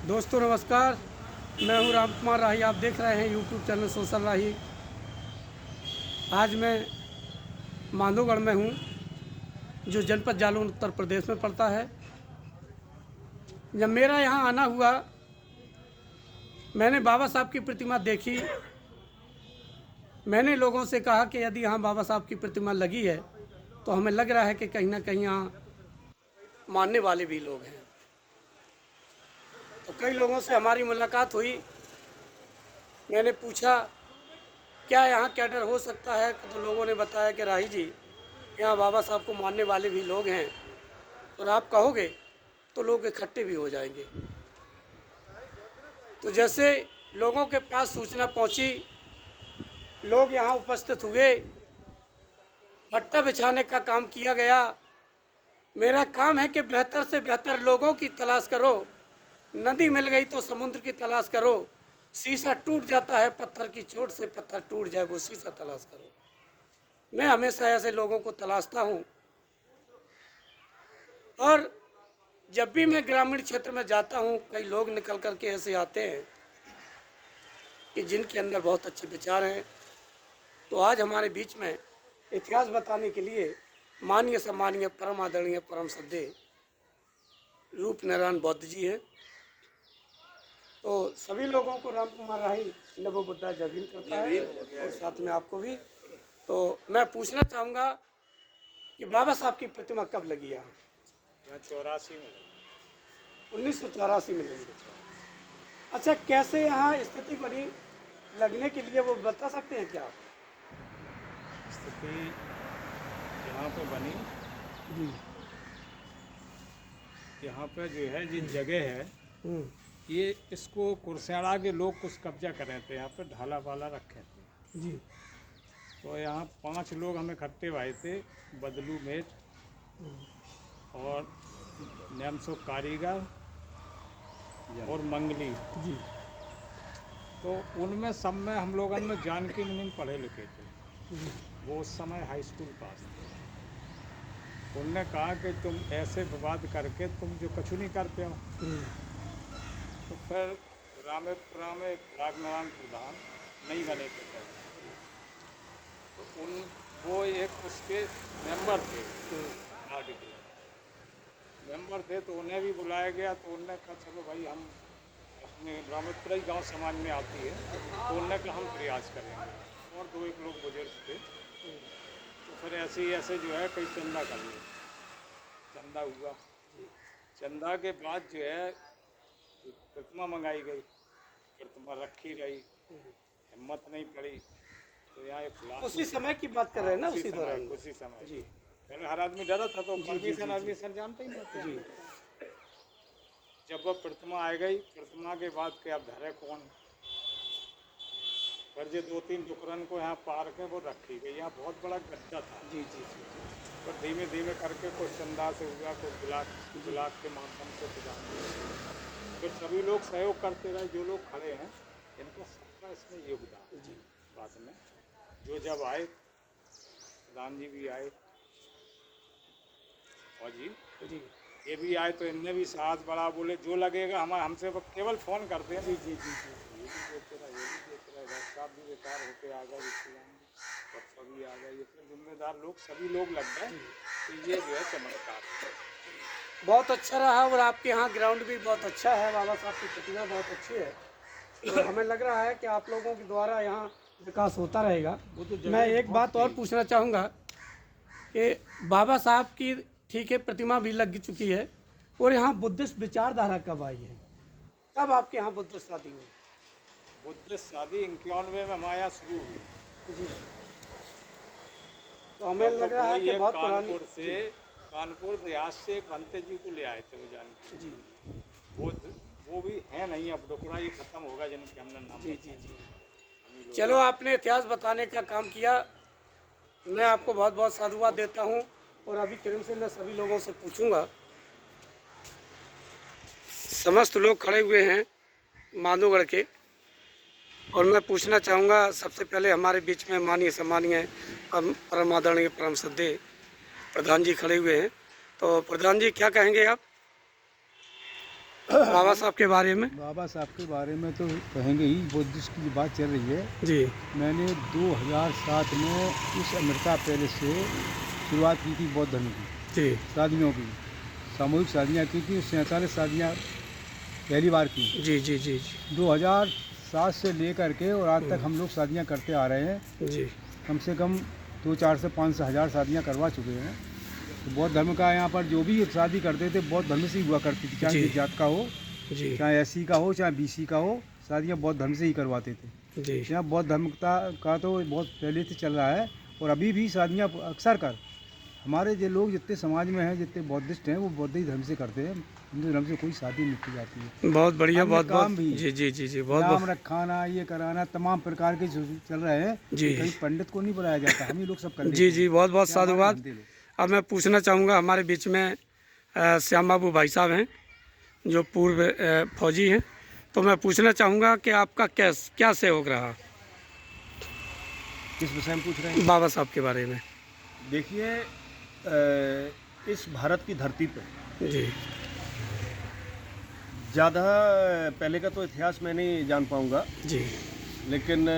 दोस्तों नमस्कार, मैं हूं राम कुमार राही। आप देख रहे हैं यूट्यूब चैनल सोशल राही। आज मैं माधोगढ़ में हूं, जो जनपद जालौन उत्तर प्रदेश में पड़ता है। जब मेरा यहां आना हुआ, मैंने बाबा साहब की प्रतिमा देखी। मैंने लोगों से कहा कि यदि यहाँ बाबा साहब की प्रतिमा लगी है तो हमें लग रहा है कि कहीं ना कहीं यहाँ मानने वाले भी लोग हैं। तो कई लोगों से हमारी मुलाकात हुई। मैंने पूछा क्या यहाँ कैडर हो सकता है, तो लोगों ने बताया कि राही जी, यहाँ बाबा साहब को मानने वाले भी लोग हैं और आप कहोगे तो लोग इकट्ठे भी हो जाएंगे। तो जैसे लोगों के पास सूचना पहुँची, लोग यहाँ उपस्थित हुए, भट्टा बिछाने का काम किया गया। मेरा काम है कि बेहतर से बेहतर लोगों की तलाश करो। नदी मिल गई तो समुद्र की तलाश करो। शीशा टूट जाता है पत्थर की चोट से, पत्थर टूट जाए वो शीशा तलाश करो। मैं हमेशा ऐसे लोगों को तलाशता हूँ। और जब भी मैं ग्रामीण क्षेत्र में जाता हूँ, कई लोग निकल कर के ऐसे आते हैं कि जिनके अंदर बहुत अच्छे विचार हैं। तो आज हमारे बीच में इतिहास बताने के लिए माननीय सम्मानीय परम आदरणीय परम श्रद्धेय रूप नारायण बौद्ध जी हैं। तो सभी लोगों को राम कुमार राही नमो बुद्धा जय भीम करता है और साथ में आपको भी। तो मैं पूछना चाहूँगा कि बाबा साहब की प्रतिमा कब लगी यहाँ? 84 में 1984 में लगी। अच्छा, कैसे यहाँ स्थिति बनी लगने के लिए, वो बता सकते हैं क्या आप? स्थिति यहाँ पे बनी। जी। यहाँ पे जो है जिन जगह है ये इसको कुर्सियाड़ा के लोग कुछ कब्जा कर रहे थे, यहाँ पे ढाला वाला रखे थे। जी। तो यहाँ 5 लोग हमें इकट्ठे हुए थे, बदलू मेट और नैमसो कारीगर और मंगली। जी। तो उनमें सब में हम लोगों में जानकी मुनि पढ़े लिखे थे। वो उस समय हाई स्कूल पास थे। उनने कहा कि तुम ऐसे विवाद करके तुम जो कछु नहीं करते हो। तो फिर रामेपुरा में रागनारायण प्रधान नहीं बने थे। तो वो एक उसके मेंबर थे, पार्टी के मेंबर थे। तो उन्हें भी बुलाया गया। तो उन्होंने कहा चलो भाई हम अपने रामेपुरा ही गांव समाज में आती है, तो उन्होंने कहा हम प्रयास करेंगे। और 2-1 लोग बुजुर्ग थे। तो फिर ऐसे ही ऐसे जो है कई चंदा कर लिए। चंदा हुआ। चंदा के बाद जो है प्रतिमा मंगाई गई। प्रतिमा रखी रही, हिम्मत नहीं पड़ी। तो यहाँ एक उसी समय की बात कर रहे हैं ना? उसी उसी समय दौरान उसी समय जी। पहले हर आदमी डरा था, तो परमिशन जानते ही नहीं थे। जी। जब वो प्रतिमा आ गई, प्रतिमा के बाद के अब धरे कौन, फिर जो 2-3 टुकड़न को यहाँ पार के वो रखी गई। यहाँ बहुत बड़ा गड्ढा था। जी। जी। पर धीमे धीमे करके कुछ चंदा से हुआ, कुछ ब्लाक के माध्यम से प्रदान। फिर सभी लोग सहयोग करते रहे। जो लोग खड़े हैं इनका सबका इसमें योगदान। जी। बाद में जो जब आए, प्रधान जी भी आए और जी ये भी आए, तो इनने भी साथ बड़ा बोले जो लगेगा हमारे हमसे केवल फ़ोन करते हैं। जी। जी। जी। ये भी देते रहे, ये भी देते रहे। डॉक्टर साहब भी बेकार होके आ गए, और सभी आ गए। इतने जिम्मेदार लोग सभी लोग लग गए। तो ये जो है चमत्कार बहुत अच्छा रहा। और आपके यहाँ ग्राउंड भी बहुत अच्छा है, बाबा साहब की प्रतिमा बहुत अच्छी है। तो हमें लग रहा है कि आप लोगों के द्वारा यहाँ विकास होता रहेगा। मैं एक बात और पूछना चाहूँगा कि बाबा साहब की ठीक है प्रतिमा भी लग चुकी है, और यहाँ बुद्धिस्ट विचारधारा कब आई है? कब आपके यहाँ बुद्धिस्ट शादी हुई? बुद्ध शादी 91 में हमारे यहाँ शुरू हुई। जी। तो हमें लग रहा है कि बहुत पुरानी। कानपुर देहात से एक भंते जी को ले आए थे वो जान के। जी। वो भी है नहीं, अब टुकड़ा ये खत्म होगा जिनके हमने नाम। जी। जी। जी। चलो, आपने इतिहास बताने का काम किया, मैं आपको बहुत बहुत साधुवाद देता हूँ। और अभी क्रम से मैं सभी लोगों से पूछूंगा। समस्त लोग खड़े हुए हैं माधोगढ़ के, और मैं पूछना चाहूँगा सबसे पहले हमारे बीच में माननीय सम्मानीय परम आदरणीय परम श्रद्धेय प्रधान जी खड़े हुए हैं। तो प्रधान जी क्या कहेंगे आप? बाबा साहब के बारे में? बाबा साहब के बारे में तो कहेंगे ही, बुद्धिस्ट की बात चल रही है। जी मैंने 2007 में इस अमृता पैलेस से शुरुआत की थी बौद्ध धर्म की जी शादियों की, सामूहिक शादियाँ की थी। 47 शादियाँ पहली बार की। जी जी जी जी 2007 से लेकर के और आज तक हम लोग शादियाँ करते आ रहे हैं। जी कम से कम 2-4 से 5 हज़ार शादियाँ करवा चुके हैं। तो बौद्ध धर्म का यहाँ पर जो भी शादी करते थे बौद्ध धर्म से ही हुआ करती थी, चाहे जी। जिस जात का हो, जी चाहे एससी का हो, चाहे बीसी का हो, शादियाँ बौद्ध धर्म से ही करवाते थे। जी यहाँ बौद्ध धर्म का तो बहुत पहले से चल रहा है और अभी भी शादियाँ अक्सर कर हमारे जो लोग जितने समाज में हैं, जितने बौद्धिस्ट हैं, वो बौद्ध ही धर्म से करते हैं। हिंदू धर्म से कोई शादी नहीं की जाती है। बहुत बढ़िया, अन्य बहुत काम बहुत भी। जी जी जी जी बहुत नाम बहुत रखाना, ये कराना, तमाम प्रकार के जो चल रहे हैं। जी। कहीं पंडित को नहीं बुलाया जाता, हम ही लोग सब कर लेते जी हैं। जी बहुत बहुत क्या हमारे साधुवाद। धंधे लोग। अब मैं पूछना चाहूँगा, हमारे बीच में श्याम बाबू भाई साहब हैं जो पूर्व फौजी हैं, तो मैं पूछना चाहूँगा कि आपका क्या सहयोग रहा किस विषय में पूछ रहे हैं? बाबा साहब के बारे में? देखिए, इस भारत की धरती पे जी ज़्यादा पहले का तो इतिहास मैं नहीं जान पाऊँगा, जी लेकिन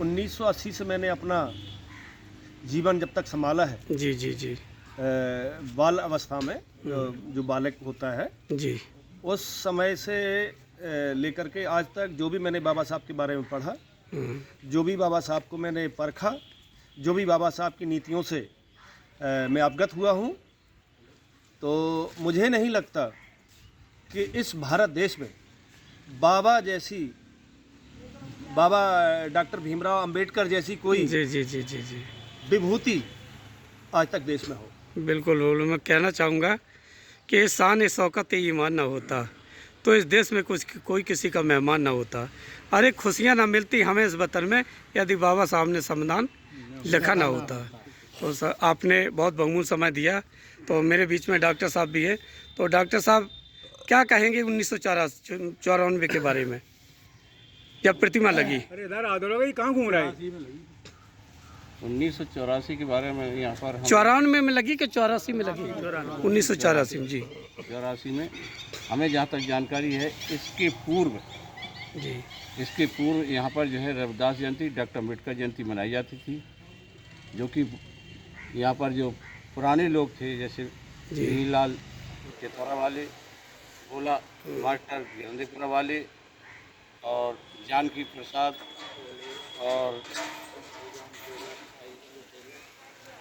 1980 से मैंने अपना जीवन जब तक संभाला है, जी जी जी बाल अवस्था में जो बालक होता है, जी उस समय से लेकर के आज तक जो भी मैंने बाबा साहब के बारे में पढ़ा, जो भी बाबा साहब को मैंने परखा, जो भी बाबा साहब की नीतियों से मैं अवगत हुआ हूँ, तो मुझे नहीं लगता कि इस भारत देश में बाबा डॉक्टर भीमराव अंबेडकर जैसी कोई जी जी जी जी जी विभूति आज तक देश में हो। बिल्कुल बिल्कुल। मैं कहना चाहूँगा कि शान शौकत ईमान ना होता तो इस देश में कोई किसी का मेहमान ना होता। अरे खुशियाँ ना मिलती हमें इस वतन में यदि बाबा साहब ने संविधान लिखा ना होता। तो सर आपने बहुत बहुमूल्य समय दिया। तो मेरे बीच में डॉक्टर साहब भी है, तो डॉक्टर साहब क्या कहेंगे 1994 के बारे में जब प्रतिमा लगी? अरे इधर आ दो, कहाँ घूम रहा है? 1984 के बारे में यहाँ पर हम 94 में लगी कि 84 में लगी? 1984 में जी 84 में हमें जहाँ तक जानकारी है, जी इसके पूर्व यहाँ पर जो है रविदास जयंती, डॉक्टर अम्बेडकर जयंती मनाई जाती थी, जो कि यहाँ पर जो पुराने लोग थे जैसे लाल केतौरा वाले, भोला मास्टर गिरंदेपुरा वाले और जानकी प्रसाद और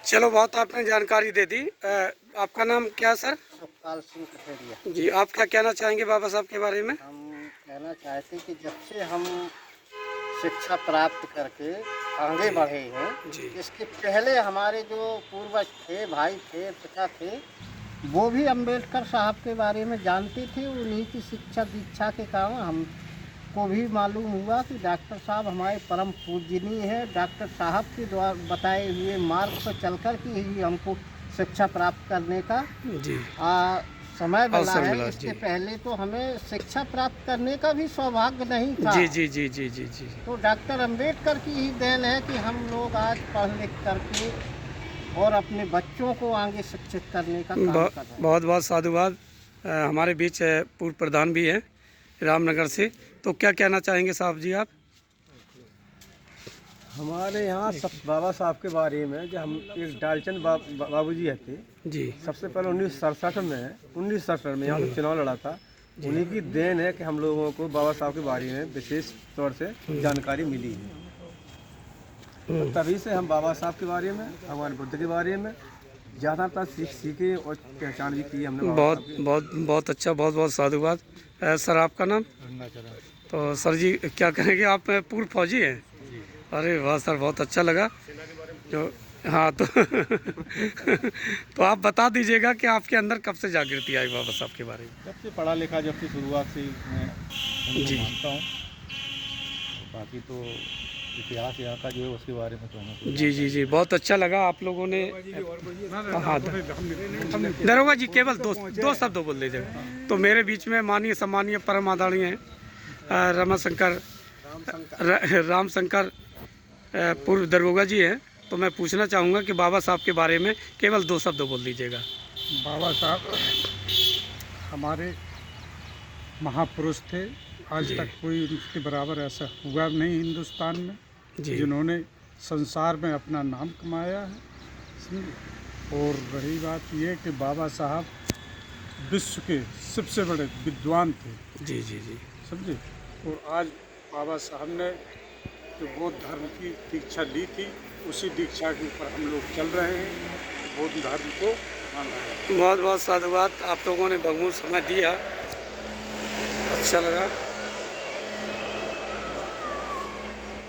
चलो बहुत आपने जानकारी दे दी। आपका नाम क्या सर? सुखपाल सिंह कठेरिया। जी आप क्या कहना चाहेंगे बाबा साहब के बारे में? हम कहना चाहते हैं कि जब से हम शिक्षा प्राप्त करके आगे बढ़े हैं, जी इसके पहले हमारे जो पूर्वज थे, भाई थे, पिता थे, वो भी अंबेडकर साहब के बारे में जानते थे। उन्हीं की शिक्षा दीक्षा के कारण हमको भी मालूम हुआ कि डॉक्टर साहब हमारे परम पूजनीय है। डॉक्टर साहब के द्वारा बताए हुए मार्ग पर चलकर के ही हमको शिक्षा प्राप्त करने का जी समय मिला अवसर है। मिला, इसके जी। पहले तो हमें शिक्षा प्राप्त करने का भी सौभाग्य नहीं था। जी जी जी जी जी जी तो डॉक्टर अंबेडकर की ही देन है कि हम लोग आज पढ़ लिख करके और अपने बच्चों को आगे शिक्षित करने का काम कर रहे हैं। बहुत बहुत साधुवाद। हमारे बीच पूर्व प्रधान भी हैं रामनगर से, तो क्या कहना चाहेंगे साहब जी आप? हमारे यहाँ सब बाबा साहब के बारे में जो हम एक डालचंद बाबूजी थे, जी सबसे पहले 1967 में यहाँ पे चुनाव लड़ा था। उन्हीं की देन है कि हम लोगों को बाबा साहब के बारे में विशेष तौर से जानकारी मिली है। तो तभी से हम बाबा साहब के बारे में, भगवान बुद्ध के बारे में ज़्यादातर सीखे और पहचान भी की हमने। बहुत बहुत बहुत अच्छा, बहुत बहुत साधुवाद। सर आपका नाम? तो सर जी क्या कहेंगे, आप पूर्व फौजी हैं? अरे वाह सर, बहुत अच्छा लगा जो हाँ तो तो आप बता दीजिएगा कि आपके अंदर कब से जागृति आई बाबा साहब के बारे में? जब से पढ़ा लिखा, जब से शुरुआत से मैं जी। उनको मानता हूँ। बाकी तो इतिहास यहाँ का जो है उसके बारे में तो हमें जी जी जी बहुत अच्छा लगा आप लोगों ने। हाँ दरोगा जी केवल दो शब्द बोल दीजिएगा। तो मेरे बीच में माननीय सम्मानीय परम आदरणीय राम शंकर पूर्व दरोगा जी हैं। तो मैं पूछना चाहूँगा कि बाबा साहब के बारे में केवल 2 शब्द बोल दीजिएगा। बाबा साहब हमारे महापुरुष थे। आज जी। तक कोई उनके बराबर ऐसा हुआ नहीं हिंदुस्तान में, जी जिन्होंने संसार में अपना नाम कमाया है। समझे? और रही बात ये कि बाबा साहब विश्व के सबसे बड़े विद्वान थे, जी जी जी समझे। और आज बाबा साहब ने जो बौद्ध धर्म की दीक्षा ली थी, उसी दीक्षा के ऊपर हम लोग चल रहे हैं, बौद्ध धर्म को मान रहे हैं। बहुत बहुत साधुवाद। आप लोगों ने बहुमूल्य समय दिया, अच्छा लगा।